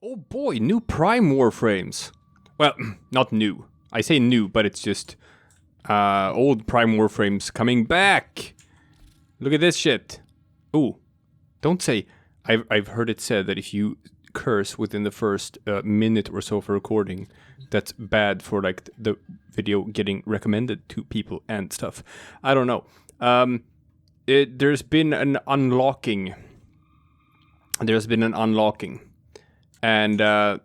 Oh boy, new Prime Warframes. Well, not new. I say new, but it's just old Prime Warframes coming back. Look at this shit. Ooh, don't say. I've heard it said that if you curse within the first minute or so of a recording, that's bad for like the video getting recommended to people and stuff. I don't know. There's been an unlocking. And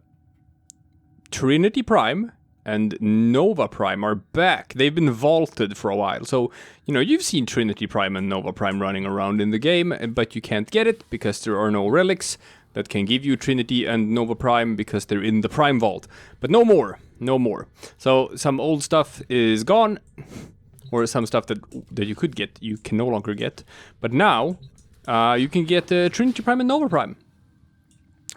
Trinity Prime and Nova Prime are back. They've been vaulted for a while. So, you know, you've seen Trinity Prime and Nova Prime running around in the game, but you can't get it because there are no relics that can give you Trinity and Nova Prime because they're in the Prime Vault. But no more. So some old stuff is gone, or some stuff that you could get, you can no longer get. But now, you can get Trinity Prime and Nova Prime.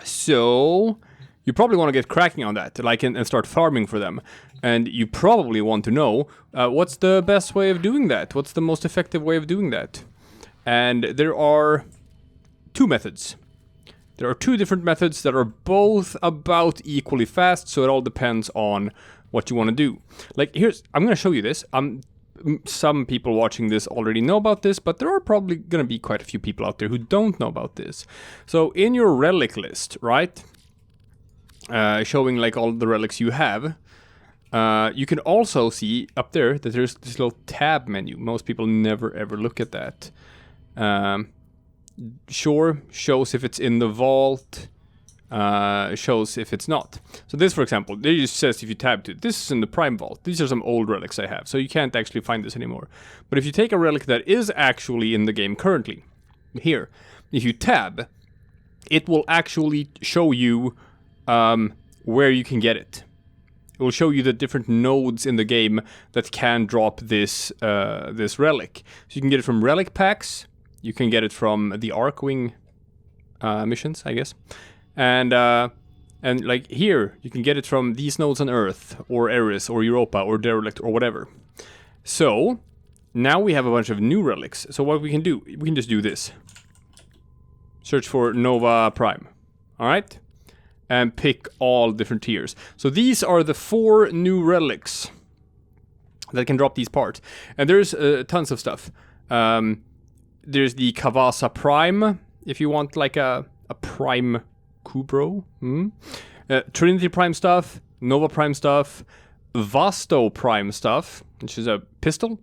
So, you probably want to get cracking on that, like, and start farming for them. And you probably want to know, what's the best way of doing that? What's the most effective way of doing that? And there are two methods. There are two different methods that are both about equally fast, so it all depends on what you want to do. Like, I'm going to show you this. Some people watching this already know about this, but there are probably going to be quite a few people out there who don't know about this. So in your relic list, right, showing like all the relics you have, you can also see up there that there's this little tab menu. Most people never ever look at that. Sure, shows if it's in the vault, shows if it's not. So this, for example, it just says if you tab to it, this is in the Prime Vault. These are some old relics I have, so you can't actually find this anymore. But if you take a relic that is actually in the game currently, here, if you tab, it will actually show you where you can get it. It will show you the different nodes in the game that can drop this this relic. So you can get it from relic packs, you can get it from the Archwing missions, I guess. And like here, you can get it from these nodes on Earth, or Eris, or Europa, or Derelict, or whatever. So, now we have a bunch of new relics. So what we can do, we can just do this. Search for Nova Prime. Alright? And pick all different tiers. So these are the 4 new relics that can drop these parts. And there's tons of stuff. There's the Kavasa Prime, if you want like a Prime Kubro. Trinity Prime stuff, Nova Prime stuff, Vasto Prime stuff, which is a pistol,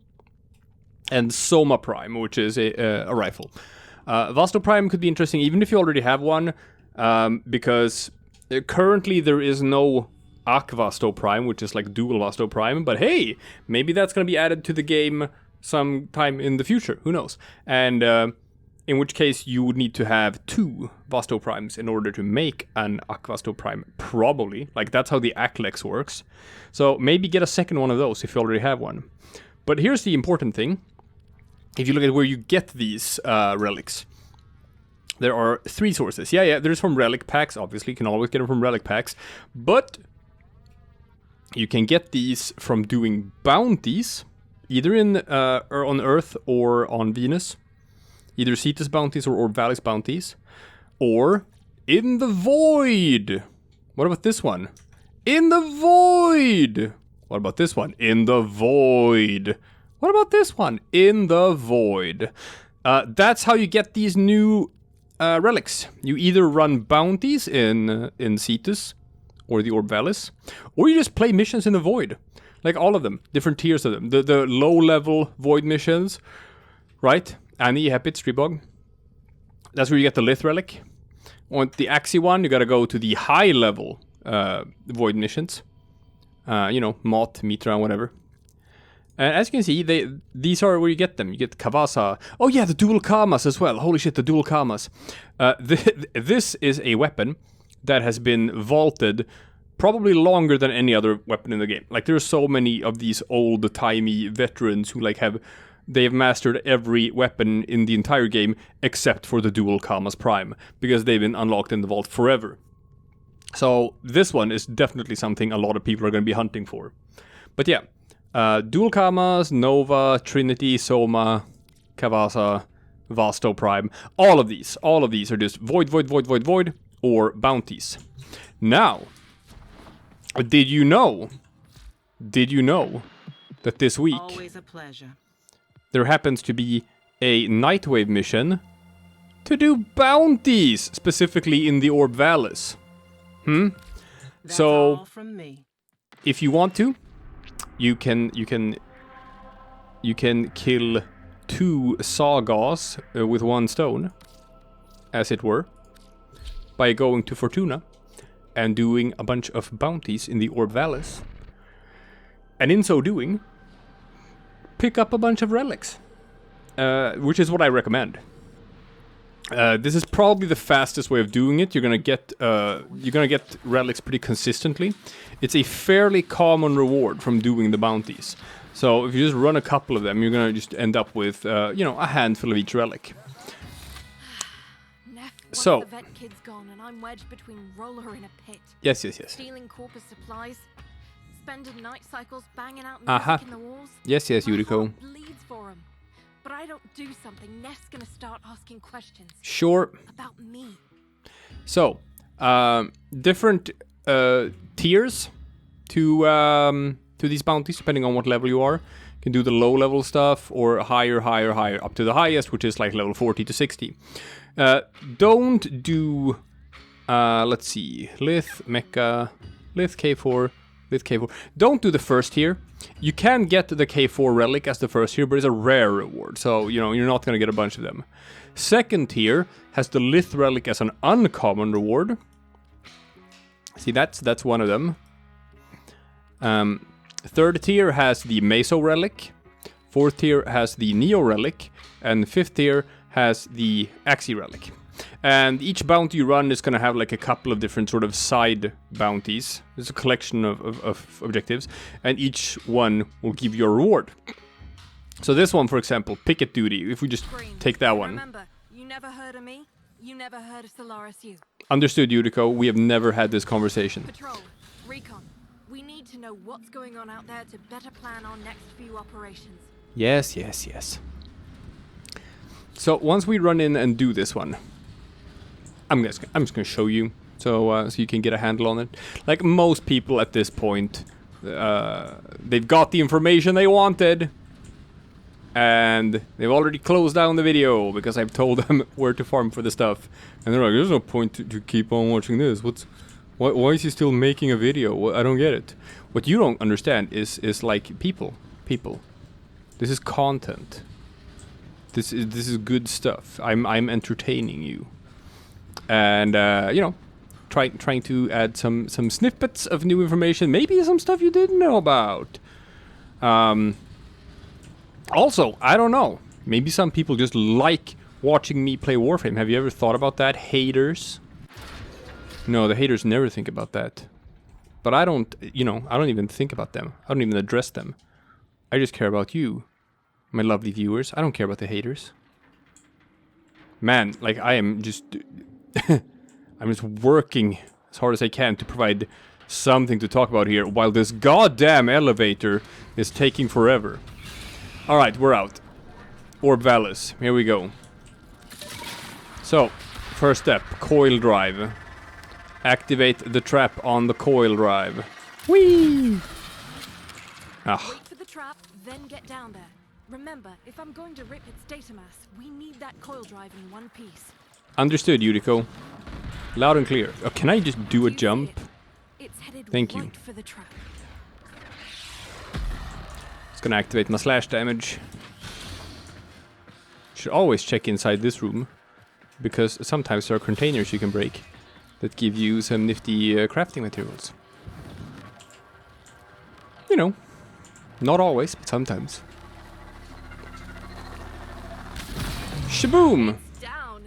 and Soma Prime, which is a rifle. Vasto Prime could be interesting even if you already have one, because currently there is no Vasto Prime, which is like dual Vasto Prime, but hey, maybe that's going to be added to the game sometime in the future, who knows. And in which case you would need to have 2 Vasto Primes in order to make an Vasto Prime, probably. Like, that's how the Aklex works. So maybe get a second one of those if you already have one. But here's the important thing. If you look at where you get these relics, there are 3 sources. Yeah, there's from relic packs, obviously. You can always get them from relic packs. But you can get these from doing bounties, either or on Earth or on Venus. Either Cetus bounties or Valles bounties. Or in the Void. What about this one? In the Void. What about this one? In the Void. What about this one? In the Void. That's how you get these new relics. You either run bounties in Cetus or the Orb Valles, or you just play missions in the Void. Like all of them. Different tiers of them. The low-level Void missions, right? Annie, Hepit, Stribog. That's where you get the Lith Relic. On the Axie one, you gotta go to the high-level Void missions. You know, Mott, Mitra, whatever. And as you can see, these are where you get them. You get Kavasa. Oh yeah, the dual Kamas as well. Holy shit, the dual Kamas. This is a weapon that has been vaulted probably longer than any other weapon in the game. Like, there's so many of these old-timey veterans who like they've mastered every weapon in the entire game except for the dual Kamas Prime, because they've been unlocked in the vault forever. So this one is definitely something a lot of people are going to be hunting for. But yeah, dual Kamas, Nova, Trinity, Soma, Kavasa, Vasto Prime, all of these are just void, or bounties. Now, did you know that this week Always a pleasure. there happens to be a Nightwave mission to do bounties, specifically in the orb Valles? That's So, all from me. if you want to, you can kill 2 sagas with 1 stone, as it were, by going to Fortuna and doing a bunch of bounties in the orb Valles. And in so doing, pick up a bunch of relics, which is what I recommend. This is probably the fastest way of doing it. You're gonna get relics pretty consistently. It's a fairly common reward from doing the bounties. So if you just run a couple of them, you're gonna just end up with a handful of each relic. So the vet kid's gone and I'm wedged between roller in a pit. yes. Stealing corpus supplies, spending night cycles banging out music in the walls. Yes, My Yuriko. heart bleeds for him. But I don't do something, Neff's gonna start asking questions Sure. about me. So, different tiers to these bounties, depending on what level you are. You can do the low level stuff, or higher, up to the highest, which is like level 40 to 60. Don't do, let's see, Lith, Mecha, Lith K4, Lith K4. Don't do the first tier. You can get the K4 relic as the first tier, but it's a rare reward, so you're not gonna get a bunch of them. Second tier has the Lith relic as an uncommon reward. See, that's one of them. Third tier has the Meso relic. Fourth tier has the Neo relic, and fifth tier has the Axie relic. And each bounty you run is going to have like a couple of different sort of side bounties. There's a collection of objectives, and each one will give you a reward. So this one, for example, picket duty, if we just take that one. Remember, you never heard of me, you never heard of Solaris U. Understood, Yuriko, we have never had this conversation. Patrol, recon, we need to know what's going on out there to better plan our next few operations. Yes. So once we run in and do this one, I'm just gonna show you, so you can get a handle on it. Like most people at this point, they've got the information they wanted, and they've already closed down the video because I've told them where to farm for the stuff, and they're like, "There's no point to keep on watching this. Why is he still making a video? I don't get it." What you don't understand is like people. This is content. This is good stuff. I'm entertaining you, and trying to add some snippets of new information. Maybe some stuff you didn't know about. Also, I don't know. Maybe some people just like watching me play Warframe. Have you ever thought about that, haters? No, the haters never think about that. But I don't even think about them. I don't even address them. I just care about you, my lovely viewers. I don't care about the haters. Man, like I am just... I'm just working as hard as I can to provide something to talk about here while this goddamn elevator is taking forever. Alright, we're out. Orb Valles, here we go. So, first step, coil drive. Activate the trap on the coil drive. Whee! Ah. Wait for the trap, then get down there. Remember, if I'm going to rip its data mass, we need that coil drive in one piece. Understood, Yuriko. Loud and clear. Oh, can I just do a jump? It's headed Thank you. right for the trap. It's gonna activate my slash damage. Should always check inside this room, because sometimes there are containers you can break that give you some nifty crafting materials. You know, not always, but sometimes. Shaboom! It's down.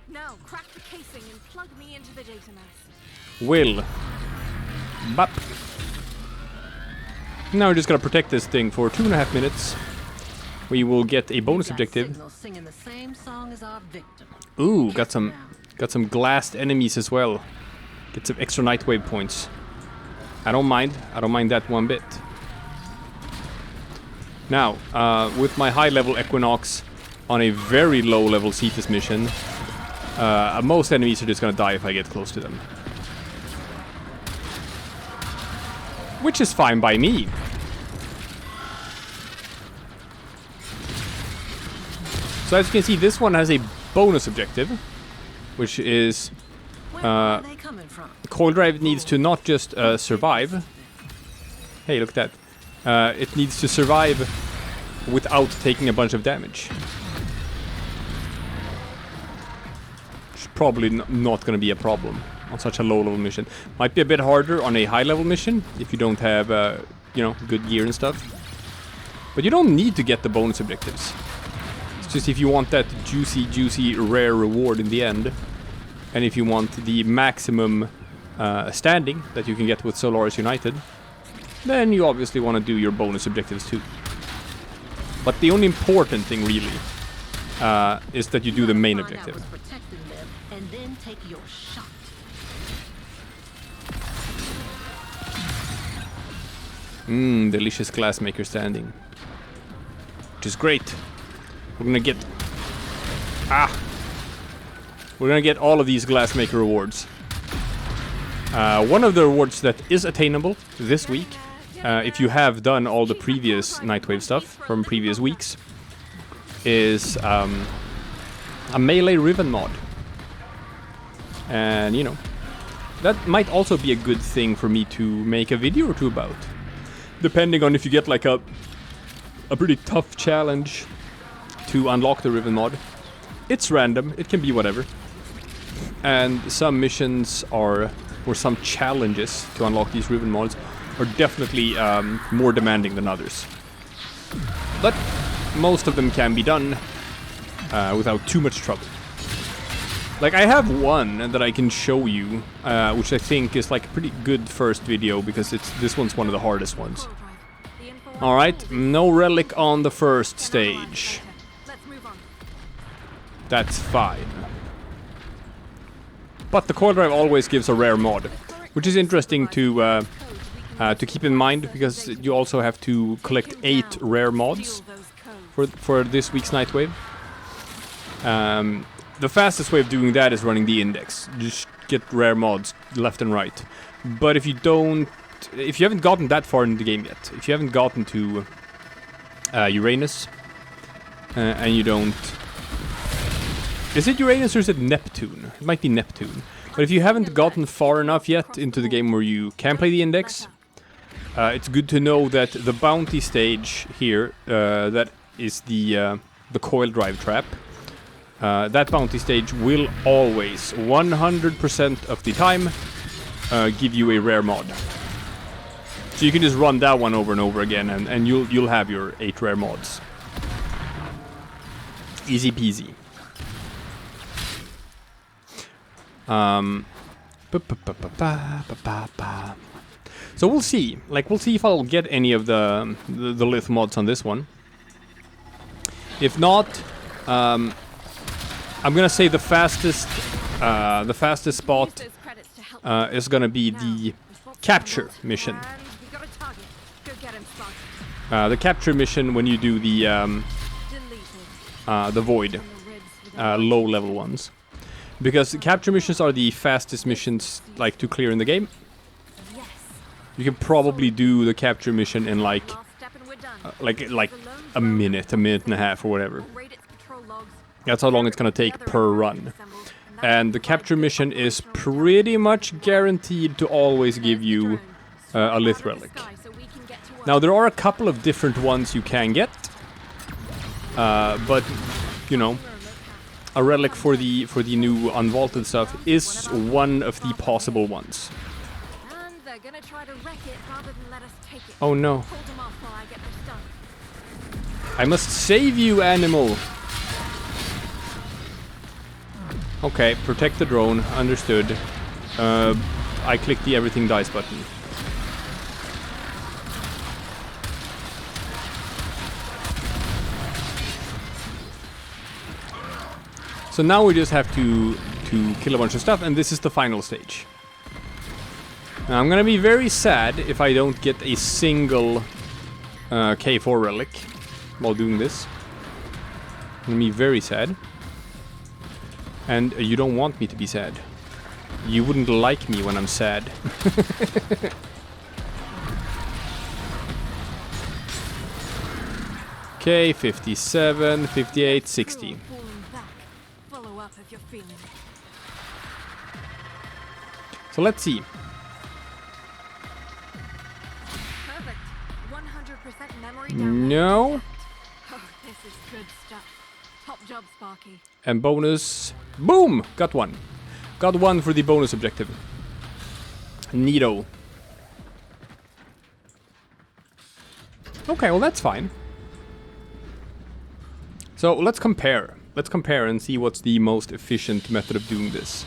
Now crack the casing and plug me into the data mass. Will. Bop. Now we're just gonna protect this thing for 2.5 minutes. We will get a bonus objective. Singing the same song as our victim. Ooh, got some glassed enemies as well. Get some extra Nightwave points. I don't mind that one bit. Now, with my high level Equinox on a very low level Cetus mission, Most enemies are just gonna die if I get close to them. Which is fine by me. So as you can see, this one has a bonus objective, which is Where are they coming from? Coil Drive needs to not just survive. Hey, look at that. It needs to survive without taking a bunch of damage. Which is probably not going to be a problem on such a low-level mission. Might be a bit harder on a high-level mission if you don't have, you know, good gear and stuff. But you don't need to get the bonus objectives. It's just if you want that juicy, rare reward in the end. And if you want the maximum standing that you can get with Solaris United, then you obviously want to do your bonus objectives too. But the only important thing really is that you do the main objective. And then take your shot. Delicious glassmaker standing. Which is great. We're gonna get... We're gonna get all of these glassmaker rewards. One of the rewards that is attainable this week, if you have done all the previous Nightwave stuff from previous weeks, is a melee ribbon mod. And, you know, that might also be a good thing for me to make a video or two about. Depending on if you get like a pretty tough challenge to unlock the ribbon mod. It's random, it can be whatever. And some missions are, or some challenges to unlock these ribbon mods are definitely more demanding than others. But most of them can be done without too much trouble. Like, I have one that I can show you, which I think is like a pretty good first video, because this one's one of the hardest ones. Alright, no relic on the first stage. That's fine. But the Coil Drive always gives a rare mod, which is interesting to keep in mind, because you also have to collect 8 rare mods for this week's Nightwave. The fastest way of doing that is running the index. Just get rare mods left and right. But if you haven't gotten that far in the game yet, if you haven't gotten to Uranus, and you don't... Is it Uranus or is it Neptune? It might be Neptune. But if you haven't gotten far enough yet into the game where you can play the index, it's good to know that the bounty stage here, that is the Coil Drive trap, that bounty stage will always, 100% of the time, give you a rare mod. So you can just run that one over and over again, and you'll have your 8 rare mods. Easy peasy. So we'll see. Like, we'll see if I'll get any of the lith mods on this one. If not, I'm gonna say the fastest spot is gonna be the capture mission. The capture mission when you do the void low level ones, because capture missions are the fastest missions like to clear in the game. You can probably do the capture mission in like a minute and a half or whatever. That's how long it's gonna take per run. And the capture mission is pretty much guaranteed to always give you a lith relic. Now there are a couple of different ones you can get, but you know, a relic for the new unvaulted stuff is one of the possible ones. Oh no. I must save you, animal! Okay, protect the drone, understood. I clicked the everything dies button. So now we just have to kill a bunch of stuff, and this is the final stage. Now I'm gonna be very sad if I don't get a single K4 relic while doing this. I'm gonna be very sad. And you don't want me to be sad. You wouldn't like me when I'm sad. Okay, 57, 58, 60. Follow up if you're feeling it. So let's see. Perfect. 100% memory down. No. Oh, this is good stuff. Top job, Sparky. And bonus. Boom! Got one. Got one for the bonus objective. Neato. Okay, well that's fine. So let's compare. Let's compare and see what's the most efficient method of doing this.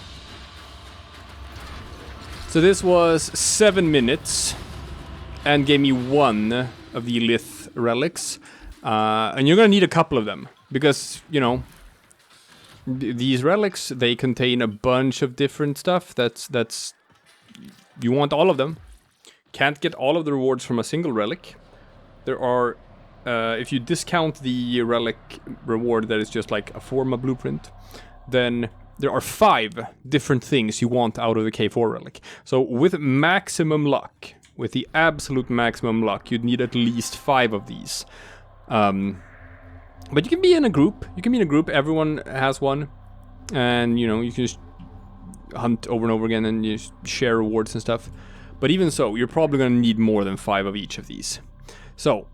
So this was 7 minutes and gave me 1 of the lith relics. And you're gonna need a couple of them because, you know, these relics, they contain a bunch of different stuff. That's you want all of them. Can't get all of the rewards from a single relic. There are, if you discount the relic reward that is just like a forma blueprint, then there are 5 different things you want out of the K4 relic. So with maximum luck, with the absolute maximum luck, you'd need at least 5 of these. But you can be in a group. You can be in a group. Everyone has one, and you know you can just hunt over and over again and you share rewards and stuff. But even so, you're probably gonna need more than 5 of each of these. So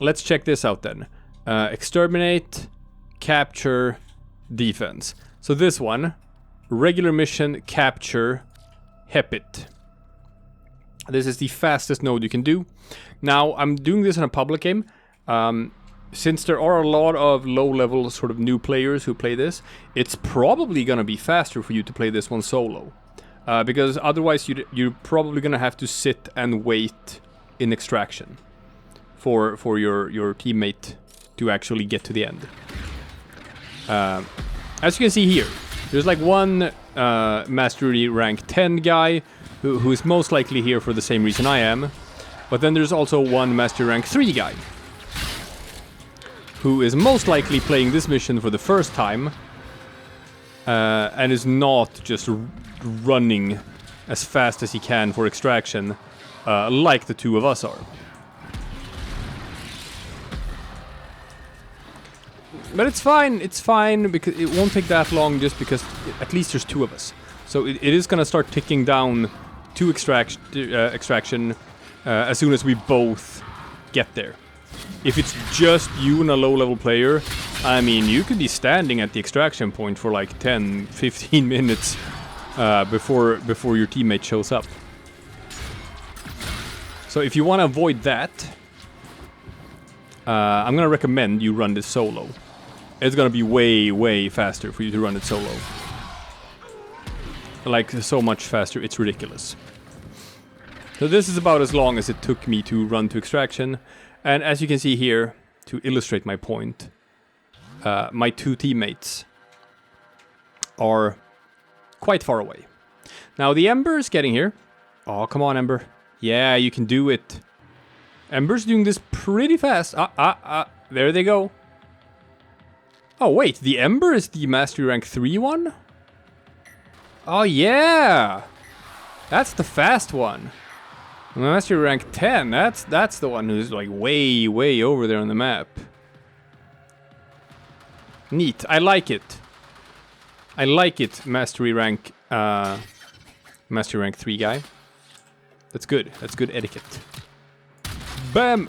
let's check this out then. Exterminate, capture, defense. So this one, regular mission, capture, Hepit. This is the fastest node you can do. Now I'm doing this in a public game. Since there are a lot of low-level sort of new players who play this, it's probably gonna be faster for you to play this one solo. Because otherwise you're probably gonna have to sit and wait in extraction for your teammate to actually get to the end. As you can see here, there's like one Mastery rank 10 guy who is most likely here for the same reason I am. But then there's also one Mastery rank 3 guy who is most likely playing this mission for the first time and is not just running as fast as he can for extraction like the 2 of us are. But it's fine because it won't take that long just because at least there's 2 of us. So it is gonna start ticking down to extraction as soon as we both get there. If it's just you and a low-level player, I mean, you could be standing at the extraction point for like 10, 15 minutes before your teammate shows up. So if you want to avoid that, I'm gonna recommend you run this solo. It's gonna be way faster for you to run it solo. Like, so much faster, it's ridiculous. So this is about as long as it took me to run to extraction. And as you can see here, to illustrate my point, my 2 teammates are quite far away. Now the Ember is getting here. Oh, come on, Ember. Yeah, you can do it. Ember's doing this pretty fast. There they go. Oh, wait, the Ember is the Mastery rank 3 one? Oh, yeah! That's the fast one. Mastery rank 10, that's the one who's like way over there on the map. Neat, I like it. I like it, Mastery rank 3 guy. That's good etiquette. Bam!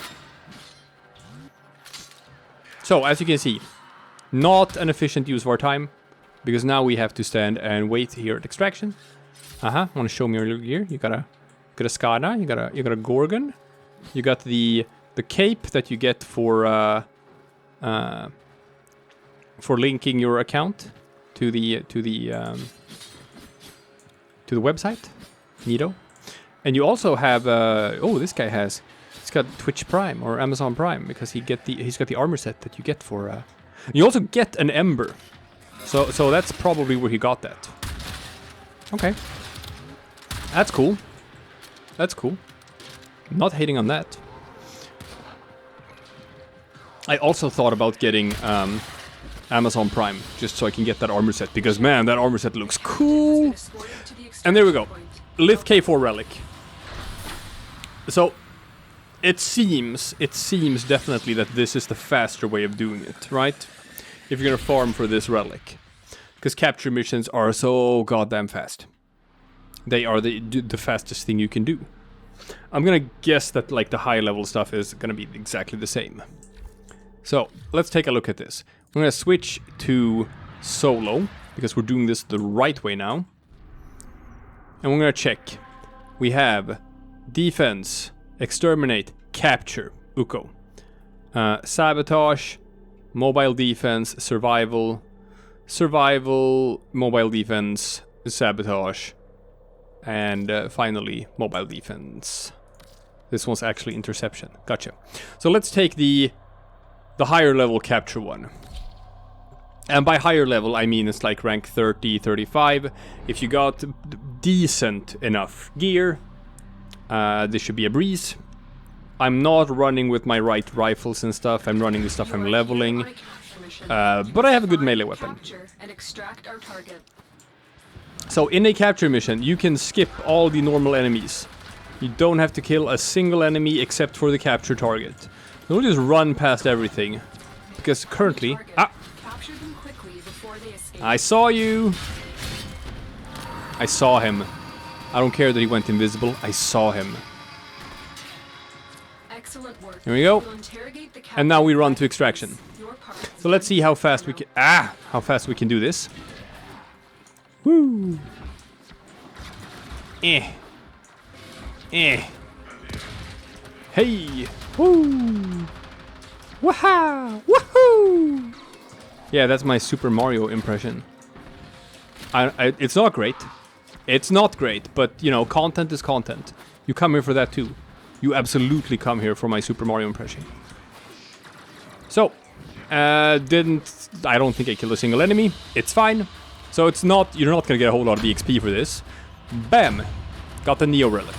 So, as you can see, not an efficient use of our time, because now we have to stand and wait here at extraction. Want to show me your gear? You got a Skada, you got a Gorgon, you got the cape that you get for linking your account to the website, Neato. And you also have this guy he's got Twitch Prime or Amazon Prime because he's got the armor set that you get for. You also get an Ember, so that's probably where he got that. Okay, that's cool. That's cool. Not hating on that. I also thought about getting Amazon Prime, just so I can get that armor set, because man, that armor set looks cool. And there we go, Lith K4 Relic. So it seems definitely that this is the faster way of doing it, right? If you're gonna farm for this relic, because capture missions are so goddamn fast. They are the fastest thing you can do. I'm gonna guess that like the high level stuff is gonna be exactly the same. So let's take a look at this. I'm gonna switch to solo because we're doing this the right way now. And we're gonna check. We have defense, exterminate, capture, Uko. Sabotage, mobile defense, survival, mobile defense, sabotage, and finally mobile defense. This one's actually interception. Gotcha. So let's take the higher level capture one. And by higher level, I mean it's like rank 30, 35. If you got decent enough gear, this should be a breeze. I'm not running with my right rifles and stuff. I'm running the stuff I'm leveling. But I have a good melee weapon. So in a capture mission, you can skip all the normal enemies. You don't have to kill a single enemy except for the capture target. We'll just run past everything. Because currently... I saw you! I saw him. I don't care that he went invisible. I saw him. Here we go. And now we run to extraction. So let's see how fast we can... how fast we can do this. Woo! Hey! Woo! Waha! Woohoo! Yeah, that's my Super Mario impression. It's not great. It's not great, but, you know, content is content. You come here for that too. You absolutely come here for my Super Mario impression. So, I don't think I killed a single enemy. It's fine. So it's not, you're not gonna get a whole lot of XP for this. Bam! Got the Neo Relic.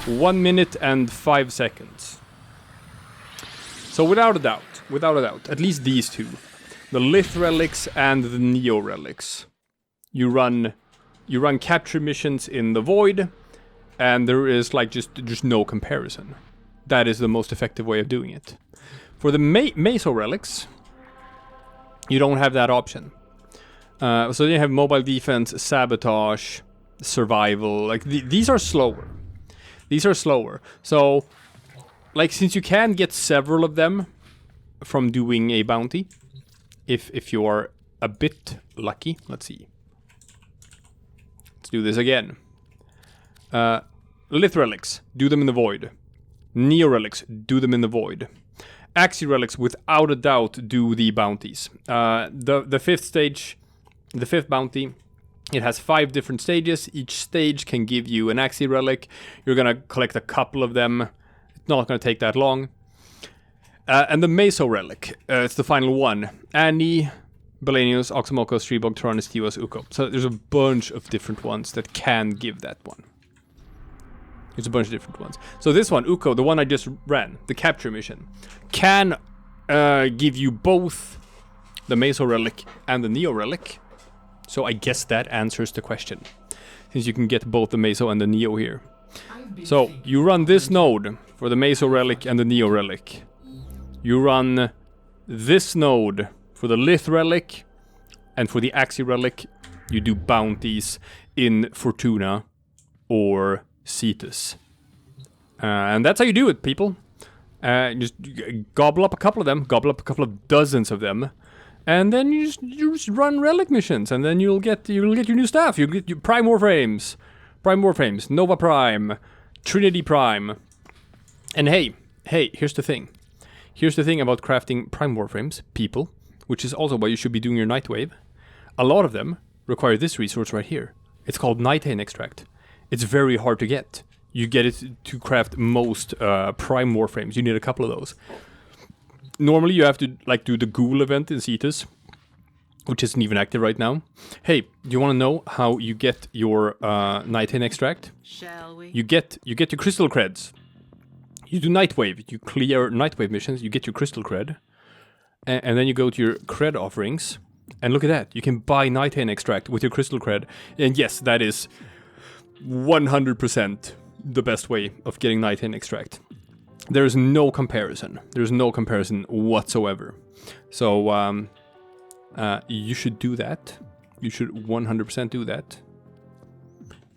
1 minute and 5 seconds. So without a doubt, at least these two, the Lith Relics and the Neo Relics, you run capture missions in the void, and there is like just no comparison. That is the most effective way of doing it. For the Meso Relics, you don't have that option. So you have mobile defense, sabotage, survival. Like these are slower. These are slower. So, like, since you can get several of them from doing a bounty, if you are a bit lucky. Let's see. Let's do this again. Lith Relics, do them in the void. Neo Relics, do them in the void. Axi Relics, without a doubt, do the bounties. The fifth stage, the fifth bounty, it has 5 different stages. Each stage can give you an Axi Relic. You're gonna collect a couple of them. It's not gonna take that long. And the Meso Relic, it's the final one. Annie, Belenius, Oxymokos, Trebog, Tyrannus, Tiwas, Uko. So there's a bunch of different ones that can give that one. There's a bunch of different ones. So this one, Uko, the one I just ran, the capture mission, can give you both the Meso Relic and the Neo Relic. So I guess that answers the question, since you can get both the Meso and the Neo here. So you run this node for the Meso Relic and the Neo Relic. You run this node for the Lith Relic, and for the Axi Relic, you do bounties in Fortuna or Cetus. And that's how you do it, people. Just gobble up a couple of them, gobble up a couple of dozens of them, and then you just run relic missions, and then you'll get your new stuff. You'll get your Prime Warframes, Nova Prime, Trinity Prime. And hey, here's the thing. Here's the thing about crafting Prime Warframes, people, which is also why you should be doing your Nightwave. A lot of them require this resource right here. It's called Nighthane Extract. It's very hard to get. You get it to craft most Prime Warframes. You need a couple of those. Normally you have to like do the Ghoul event in Cetus, which isn't even active right now. Hey, do you want to know how you get your Nighthane Extract? Shall we? You get your crystal creds. You do Nightwave. You clear Nightwave missions. You get your crystal cred. and then you go to your cred offerings, and look at that. You can buy Nighthane extract with your crystal cred, and yes, that is 100% the best way of getting Nighthane extract. There's no comparison. There's no comparison whatsoever. So you should do that. You should 100% do that.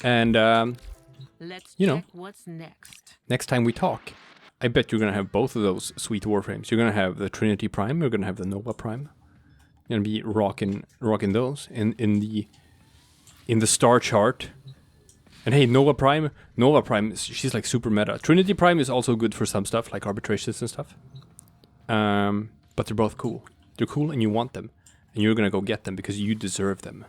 And Let's you know, check what's next. next time we talk, I bet you're gonna have both of those sweet Warframes. You're gonna have the Trinity Prime. You're gonna have the Nova Prime. You're gonna be rocking those in the star chart. And hey, Nova Prime, she's like super meta. Trinity Prime is also good for some stuff, like arbitrations and stuff. But they're both cool. They're cool and you want them. And you're gonna go get them because you deserve them.